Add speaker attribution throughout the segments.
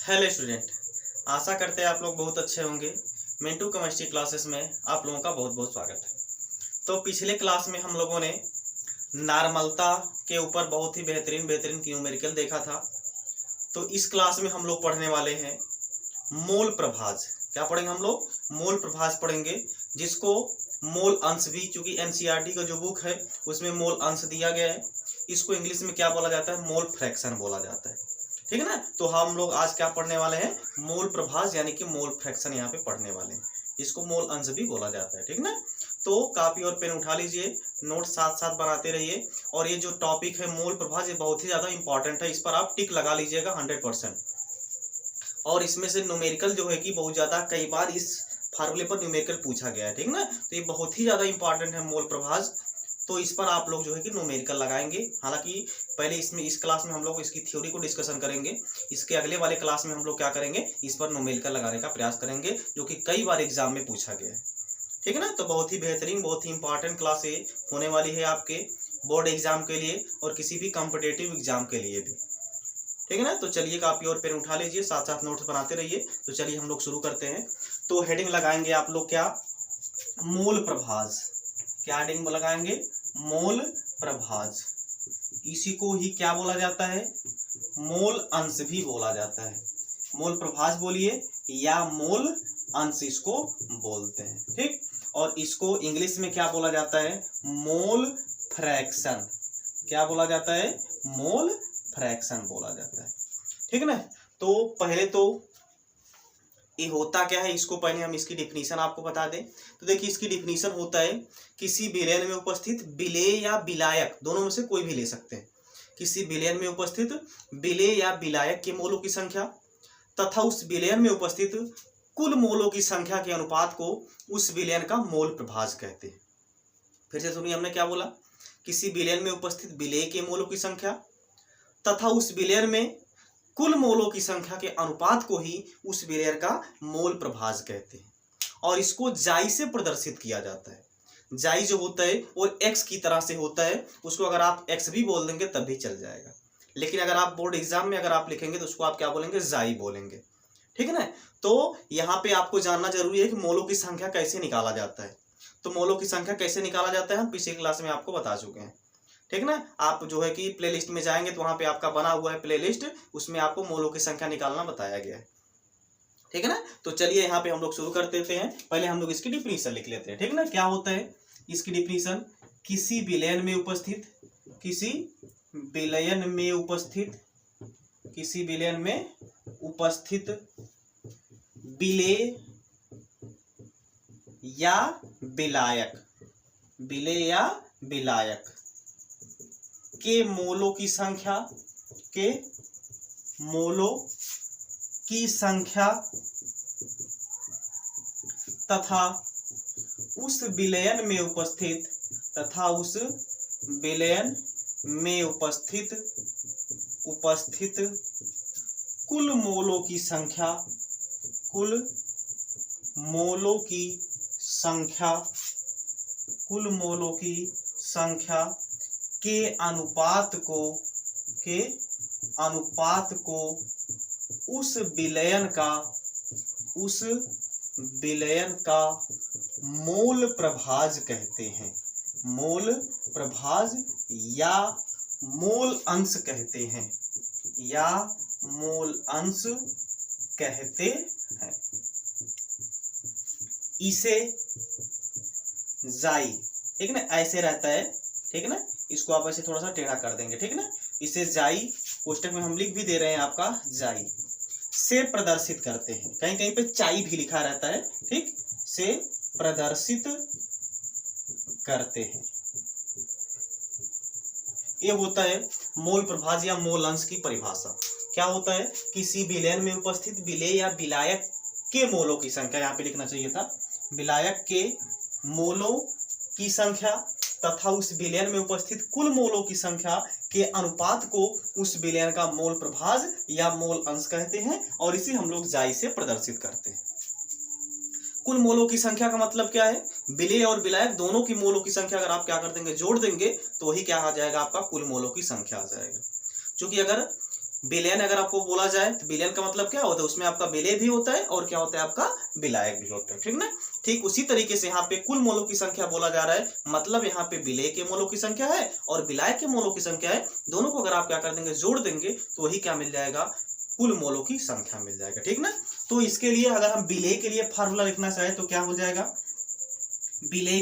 Speaker 1: Hello student, आशा करते हैं आप लोग बहुत अच्छे होंगे। मिंटू केमिस्ट्री क्लासेस में आप लोगों का बहुत बहुत स्वागत है। तो पिछले क्लास में हम लोगों ने नॉर्मलता के ऊपर बहुत ही बेहतरीन न्यूमेरिकल देखा था। तो इस क्लास में हम लोग पढ़ने वाले हैं मोल प्रभाज। क्या पढ़ेंगे हम लोग? मोल प्रभाज पढ़ेंगे, जिसको मोल अंश भी, चूंकि एनसीईआरटी का जो बुक है उसमें मोल अंश दिया गया है, इसको इंग्लिश में क्या बोला जाता है? मोल फ्रैक्शन बोला जाता है। ठीक है ना। तो हम लोग आज क्या पढ़ने वाले हैं? मोल प्रभाज यानी कि मोल फ्रैक्शन यहाँ पे पढ़ने वाले हैं, इसको मोल अंश भी बोला जाता है। ठीक ना। तो कॉपी और पेन उठा लीजिए, नोट साथ साथ बनाते रहिए। और ये जो टॉपिक है मोल प्रभाज, ये बहुत ही ज्यादा इंपॉर्टेंट है, इस पर आप टिक लगा लीजिएगा 100%। और इसमें से न्यूमेरिकल जो है कि बहुत ज्यादा कई बार इस फार्मूले पर न्यूमेरिकल पूछा गया है। ठीक ना। तो ये बहुत ही ज्यादा इंपॉर्टेंट है मोल प्रभाज। तो इस पर आप लोग जो है कि न्यूमेरिकल लगाएंगे। हालांकि पहले इस क्लास में हम लोग इसकी थ्योरी को डिस्कशन करेंगे, इसके अगले वाले क्लास में हम लोग क्या करेंगे? इस पर न्यूमेरिकल लगाने का प्रयास करेंगे, जो कि कई बार एग्जाम में पूछा गया है। ठीक है ना। तो बहुत ही बेहतरीन, बहुत ही इंपॉर्टेंट क्लास ये होने वाली है आपके बोर्ड एग्जाम के लिए और किसी भी कॉम्पिटेटिव एग्जाम के लिए भी। ठीक है ना। तो चलिए कॉपी और पेन उठा लीजिए, साथ साथ नोट्स बनाते रहिए। तो चलिए हम लोग शुरू करते हैं। तो हेडिंग लगाएंगे आप लोग क्या? मोल प्रभाज। क्या हेडिंग लगाएंगे? मोल प्रभाज। इसी को ही क्या बोला जाता है? मोल अंश भी बोला जाता है। मोल प्रभाज बोलिए या मोल अंश इसको बोलते हैं। ठीक। और इसको इंग्लिश में क्या बोला जाता है? Mole fraction. क्या बोला जाता है? मोल फ्रैक्शन बोला जाता है। ठीक है ना। तो पहले तो ये होता क्या है, इसको पहले हम इसकी डिफिनीशन आपको बता दें। तो देखिए, इसकी डिफिनीशन होता है किसी विलयन में उपस्थित विलेय या विलायक, दोनों में से कोई भी ले सकते हैं। किसी विलयन में उपस्थित विलेय या विलायक के मोलों की संख्या तथा उस विलयन में उपस्थित कुल मोलों की संख्या के अनुपात को उस विलयन का मोल प्रभाज कहते हैं। फिर से सुनिए, हमने क्या बोला? किसी विलयन में उपस्थित विलेय के मोलों की संख्या तथा उस विलयन में कुल मोलों की संख्या के अनुपात को ही उस विलयन का मोल प्रभाज कहते हैं। और इसको जाई से प्रदर्शित किया जाता है। जाई जो होता है वो एक्स की तरह से होता है, उसको अगर आप एक्स भी बोल देंगे तब भी चल जाएगा, लेकिन अगर आप बोर्ड एग्जाम में अगर आप लिखेंगे तो उसको आप क्या बोलेंगे? जाई बोलेंगे। ठीक है ना। तो यहाँ पे आपको जानना जरूरी है कि मोलों की संख्या कैसे निकाला जाता है। तो मोलों की संख्या कैसे निकाला जाता है हम पिछले क्लास में आपको बता चुके हैं। ठीक ना। आप जो है कि प्लेलिस्ट में जाएंगे तो वहां पे आपका बना हुआ है प्लेलिस्ट, उसमें आपको मोलों की संख्या निकालना बताया गया है। ठीक है ना। तो चलिए यहाँ पे हम लोग शुरू कर देते हैं। पहले हम लोग इसकी डिफिनीशन लिख लेते हैं। ठीक ना। क्या होता है इसकी डिफिनीशन? किसी विलयन में उपस्थित, किसी विलयन में उपस्थित, किसी विलयन में उपस्थित विलेय या विलायक, विलेय या विलायक के मोलों की संख्या, के मोलों की संख्या तथा उस विलयन में उपस्थित, तथा उस विलयन में उपस्थित कुल मोलों की संख्या, कुल मोलों की संख्या, कुल मोलों की संख्या के अनुपात को, के अनुपात को उस विलयन का, उस विलयन का मोल प्रभाज कहते हैं। मोल प्रभाज या मोल अंश कहते हैं, या मोल अंश कहते हैं। इसे जाई, ठीक ना, ऐसे रहता है। ठीक है ना। इसको आप ऐसे थोड़ा सा टेढ़ा कर देंगे। ठीक है ना। इसे जाई, कोष्टक में हम लिख भी दे रहे हैं आपका जाई से प्रदर्शित करते हैं। कहीं कहीं पे चाई भी लिखा रहता है। ठीक, से प्रदर्शित करते हैं। ये होता है मोल प्रभाज या मोल अंश की परिभाषा। क्या होता है? किसी विलयन में उपस्थित विलेय या विलायक के मोलों की संख्या, यहाँ पे लिखना चाहिए था विलायक के मोलों की संख्या तथा उस विलयन में उपस्थित कुल मोलों की संख्या के अनुपात को उस विलयन का मोल प्रभाज या मोल अंश कहते हैं, और इसे हम लोग जाई से प्रदर्शित करते हैं। कुल मोलों की संख्या का मतलब क्या है? विलेय और विलायक दोनों की मोलों की संख्या अगर आप क्या कर देंगे? जोड़ देंगे, तो वही क्या आ जाएगा? आपका कुल मोलों की संख्या आ जाएगा। क्योंकि अगर विलयन अगर आपको बोला जाए तो विलयन का मतलब क्या होता है, उसमें आपका विलय भी होता है और क्या होता है आपका विलायक भी होता है, ठीक ना। ठीक उसी तरीके से यहाँ पे कुल मोलों की संख्या बोला जा रहा है, मतलब यहाँ पे विलय के मोलों की संख्या है और विलायक के मोलों की संख्या है, दोनों को अगर आप क्या कर देंगे जोड़ देंगे तो वही क्या मिल जाएगा, कुल मोलों की संख्या मिल जाएगा, ठीक ना। तो इसके लिए अगर हम विलय के लिए फार्मूला लिखना चाहे तो क्या हो जाएगा, विलय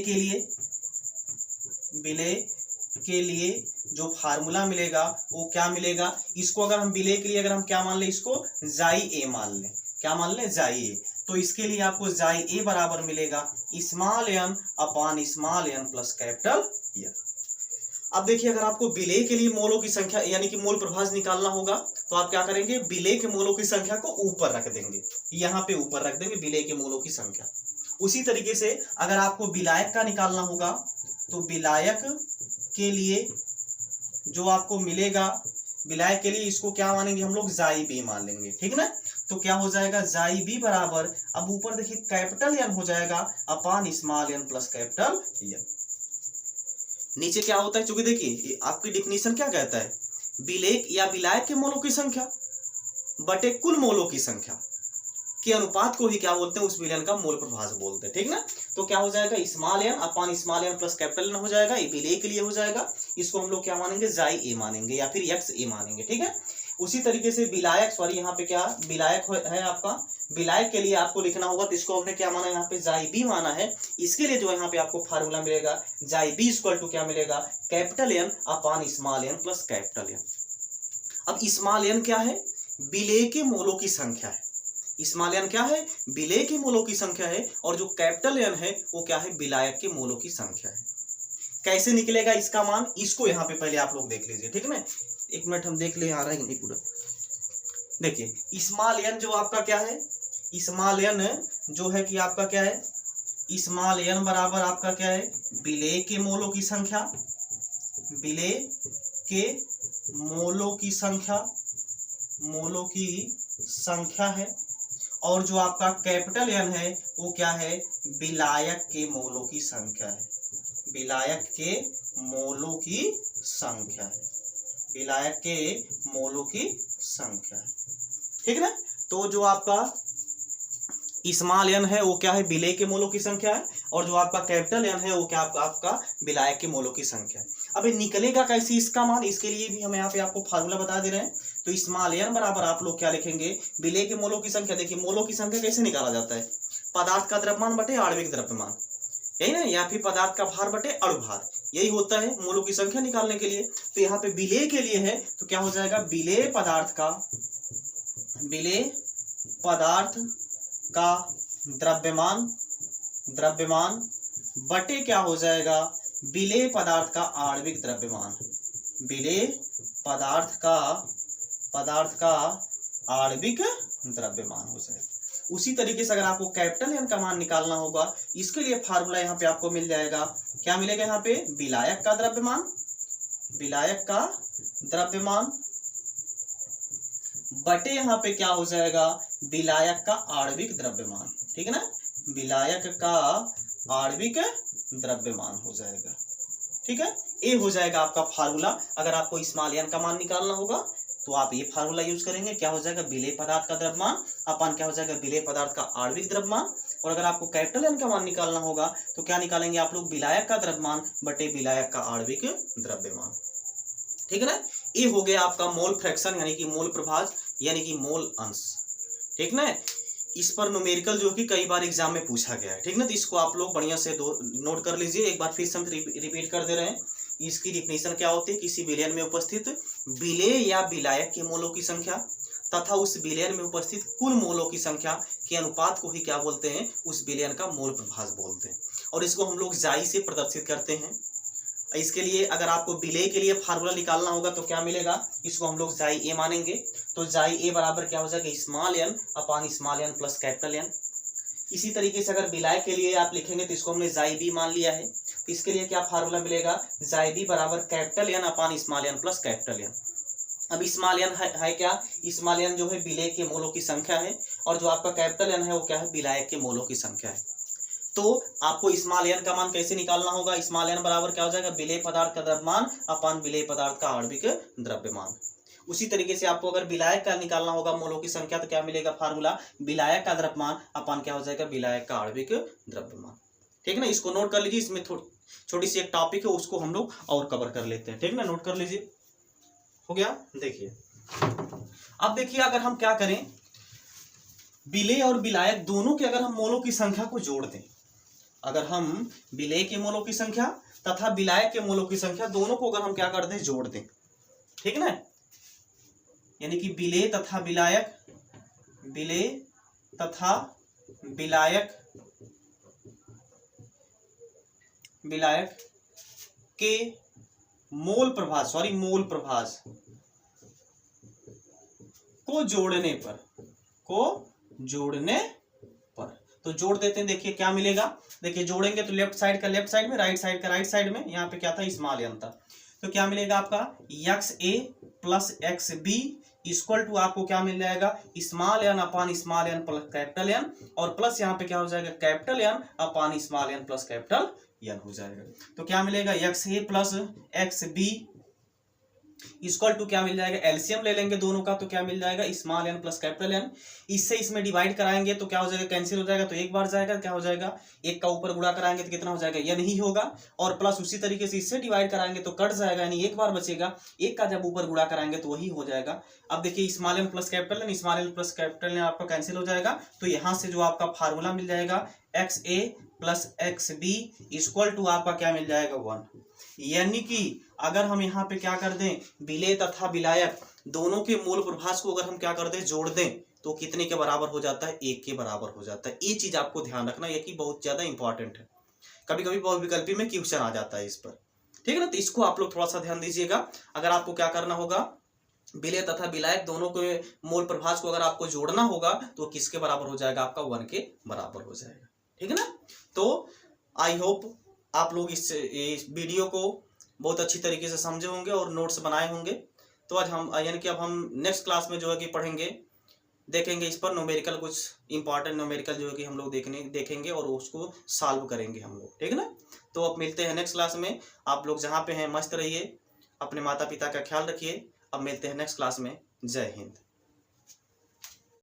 Speaker 1: के लिए जो फार्मूला मिलेगा वो क्या मिलेगा, इसको अगर हम विलय के लिए अगर हम क्या मान ले, इसको जाई ए मान ले, क्या मान ले, जाई ए। तो इसके लिए आपको जाई ए बराबर मिलेगा small n upon small n plus capital N. अब देखिए अगर आपको विलय के लिए मोलों की संख्या यानी कि मोल प्रभाज निकालना होगा तो आप क्या करेंगे, विलय के मोलों की संख्या को ऊपर रख देंगे, यहाँ पे ऊपर रख देंगे विलय के मोलों की संख्या। उसी तरीके से अगर आपको विलायक का निकालना होगा तो विलायक के लिए जो आपको मिलेगा, विलायक के लिए इसको क्या मानेंगे हम लोग, जाई बी मान लेंगे, ठीक ना। तो क्या हो जाएगा, जाई बी बराबर, अब ऊपर देखिए कैपिटल एन हो जाएगा upon small n plus capital N. नीचे क्या होता है, चूंकि देखिए आपकी डिफिनीशन क्या कहता है, विलय या विलायक के मोलों की संख्या बटे कुल मोलों की संख्या के अनुपात को ही क्या बोलते हैं, उस विलयन का मोल प्रभाज बोलते हैं, ठीक ना। तो क्या हो जाएगा, small n upon small n plus capital N हो जाएगा, ये विलय के लिए हो जाएगा, इसको हम लोग क्या मानेंगे, जाई ए मानेंगे या फिर एक्स ए मानेंगे, ठीक है। उसी तरीके से विलायक, सॉरी यहाँ पे क्या विलायक है आपका, विलायक के लिए आपको लिखना होगा तो इसको हमने क्या माना, यहाँ पे जाई बी माना है। इसके लिए जो यहाँ पे आपको फार्मूला मिलेगा, जाई बी इक्वल टू क्या मिलेगा, capital N upon small n plus capital N. अब स्मॉल एन क्या है, विलय के मोलों की संख्या है, स्मॉल एन क्या है, विलय के मोलों की संख्या है, और जो कैपिटल एन है वो क्या है, विलायक के मोलों की संख्या है। कैसे निकलेगा इसका मान, इसको यहाँ पे पहले आप लोग देख लीजिए, ठीक है ना। एक मिनट हम देख ले, आ रहा है नहीं पूरा। देखिए स्मॉल एन जो आपका क्या है, स्मॉल एन जो है कि आपका क्या है, स्मॉल एन बराबर आपका क्या है, विलय के मोलों की संख्या, विलय के मोलों की संख्या है, और जो आपका कैपिटल एन है वो क्या है, विलायक के मोलों की संख्या है, विलायक के मोलों की संख्या है, विलायक के मोलों की संख्या है, ठीक है। तो जो आपका स्मॉल एन है वो क्या है, विलय के मोलों की संख्या है, और जो आपका कैपिटल एन है वो क्या आपका विलायक के मोलों की संख्या है। अब निकलेगा कैसे इसका मान, इसके लिए भी हम यहाँ पे आपको फार्मूला बता दे रहे हैं। तो स्मॉल एन बराबर आप लोग क्या लिखेंगे, विलय के मोलों की संख्या। देखिए मोलों की संख्या कैसे निकाला जाता है, पदार्थ का द्रव्यमान बटे आणविक द्रव्यमान, यही ना, या फिर पदार्थ का भार बटे अणुभार, यही होता है मोलों की संख्या निकालने के लिए। तो यहाँ पे विलय के लिए है तो क्या हो जाएगा, विलय पदार्थ का द्रव्यमान बटे क्या हो जाएगा, विलय पदार्थ का आणविक द्रव्यमान, विलय पदार्थ का आणविक द्रव्यमान हो जाएगा। उसी तरीके से अगर आपको कैपिटल एन का मान निकालना होगा, इसके लिए फार्मूला यहाँ पे आपको मिल जाएगा, क्या मिलेगा यहाँ पे, विलायक का द्रव्यमान बटे यहाँ पे क्या हो जाएगा, विलायक का आणविक द्रव्यमान, ठीक है ना, विलायक का आणविक द्रव्यमान हो जाएगा, ठीक है। ये हो जाएगा आपका फार्मूला। अगर आपको स्मॉल एन का मान निकालना होगा तो आप ये फार्मूला यूज करेंगे, क्या हो जाएगा, विलय पदार्थ का द्रव्यमान अपन क्या हो जाएगा, विलय पदार्थ का आणविक द्रव्यमान। और अगर आपको कैपिटल एन का मान निकालना होगा तो क्या निकालेंगे आप लोग, विलायक का द्रव्यमान बटे विलायक का आणविक द्रव्यमान, ठीक है ना। ये हो गया आपका मोल फ्रैक्शन यानी कि मोल प्रभाज यानी कि मोल अंश, ठीक ना। इस पर न्यूमेरिकल जो कि कई बार एग्जाम में पूछा गया है, ठीक ना। तो इसको आप लोग बढ़िया से नोट कर लीजिए, एक बार फिर से हम रिपीट कर दे रहे हैं। इसकी डिफिनेशन क्या होती है, किसी विलयन में उपस्थित विलय या विलायक के मोलों की संख्या तथा उस विलयन में उपस्थित कुल मोलों की संख्या के अनुपात को ही क्या बोलते हैं, उस विलयन का मोल प्रभाज बोलते हैं। और इसको हम लोग जाई से प्रदर्शित करते हैं। इसके लिए अगर आपको विलय के लिए फार्मूला निकालना होगा तो क्या मिलेगा, इसको हम लोग जाई ए मानेंगे। तो जाई ए बराबर क्या हो जाएगा, small n upon small n plus capital N. इसी तरीके से अगर विलायक के लिए आप लिखेंगे तो इसको हमने जाई बी मान लिया है। तो इसके लिए क्या फार्मूला मिलेगा, जाई बी बराबर capital N upon small n plus capital N. अब स्मॉल एन है क्या, स्मॉल एन जो है विलय के मोलों की संख्या है, और जो आपका कैपिटल एन है वो क्या है, विलायक के मोलों की संख्या है। तो आपको स्मॉल एन का मान कैसे निकालना होगा, स्मॉल एन बराबर क्या हो जाएगा, विलय पदार्थ का द्रव्यमान अपॉन विलय पदार्थ का आणविक द्रव्यमान। उसी तरीके से आपको अगर विलायक का निकालना होगा मोलों की संख्या तो क्या मिलेगा फार्मूला, विलायक का द्रव्यमान अपन क्या हो जाएगा, विलायक का आणविक द्रव्यमान। ठीक ना, इसको नोट कर लीजिए, इसमें छोटी सी एक टॉपिक है उसको हम लोग और कवर कर लेते हैं। ठीक ना, नोट कर लीजिए, हो गया। देखिए अब देखिए अगर हम क्या करें, विलेय और विलायक दोनों के अगर हम मोलों की संख्या को जोड़ दें, अगर हम विलेय के मोलों की संख्या तथा विलायक के मोलों की संख्या दोनों को अगर हम क्या कर दें, जोड़ दें, ठीक ना, यानी कि विलेय तथा विलायक, विलेय तथा विलायक, विलायक के मोल प्रभाज मोल प्रभाज को जोड़ने पर तो जोड़ देते हैं। देखिए क्या मिलेगा, देखिए जोड़ेंगे तो लेफ्ट साइड का लेफ्ट साइड में, राइट साइड का राइट साइड में, यहाँ पे क्या था, स्मॉल एन था, तो क्या मिलेगा आपका XA plus XB equal to आपको क्या मिल जाएगा, small n upon small n plus capital N, और प्लस यहाँ पे क्या हो जाएगा, capital N upon small n plus capital N हो जाएगा। तो क्या मिलेगा, XA plus XB equal to क्या मिल जाएगा, एलसीएम ले लेंगे दोनों का तो क्या मिल जाएगा, small n plus capital N, इससे इसमें डिवाइड कराएंगे तो क्या हो जाएगा, कैंसिल हो जाएगा, तो एक बार जाएगा, क्या हो जाएगा, एक का ऊपर गुणा कराएंगे तो कितना हो जाएगा, एन ही होगा, और प्लस उसी तरीके से इससे डिवाइड कराएंगे तो कट जाएगा, यानी एक बार बचेगा, एक का जब ऊपर गुणा कराएंगे तो वही हो जाएगा। अब देखिए small n plus capital N, small n plus capital N आपका कैंसिल हो जाएगा, तो यहाँ से जो आपका फार्मूला मिल जाएगा XA plus XB equal to आपका क्या मिल जाएगा, 1। यानी कि अगर हम यहाँ पे क्या कर दें, विलेय तथा विलायक दोनों के मूल प्रभाज को अगर हम क्या कर दें, जोड़ दें, तो कितने के बराबर हो जाता है, 1 के बराबर हो जाता है। ये चीज आपको ध्यान रखना, ये कि बहुत ज्यादा इंपॉर्टेंट है, कभी कभी बहुविकल्पी में क्वेश्चन आ जाता है इस पर, ठीक है ना, तो इसको आप लोग थोड़ा सा ध्यान दीजिएगा। अगर आपको क्या करना होगा, विलेय तथा विलायक दोनों के मूल प्रभाज को अगर आपको जोड़ना होगा तो किसके बराबर हो जाएगा, आपका 1 के बराबर हो जाएगा, ठीक है ना। तो आई होप आप लोग इस वीडियो को बहुत अच्छी तरीके से समझे होंगे और नोट्स बनाए होंगे। तो आज हम यानी कि अब हम नेक्स्ट क्लास में जो है कि पढ़ेंगे, देखेंगे इस पर न्यूमेरिकल, कुछ इंपॉर्टेंट न्यूमेरिकल जो है कि हम लोग देखेंगे और उसको सॉल्व करेंगे हम लोग, ठीक है ना। तो अब मिलते हैं नेक्स्ट क्लास में, आप लोग जहाँ पे हैं मस्त रहिए, अपने माता पिता का ख्याल रखिए। अब मिलते हैं नेक्स्ट क्लास में, जय हिंद।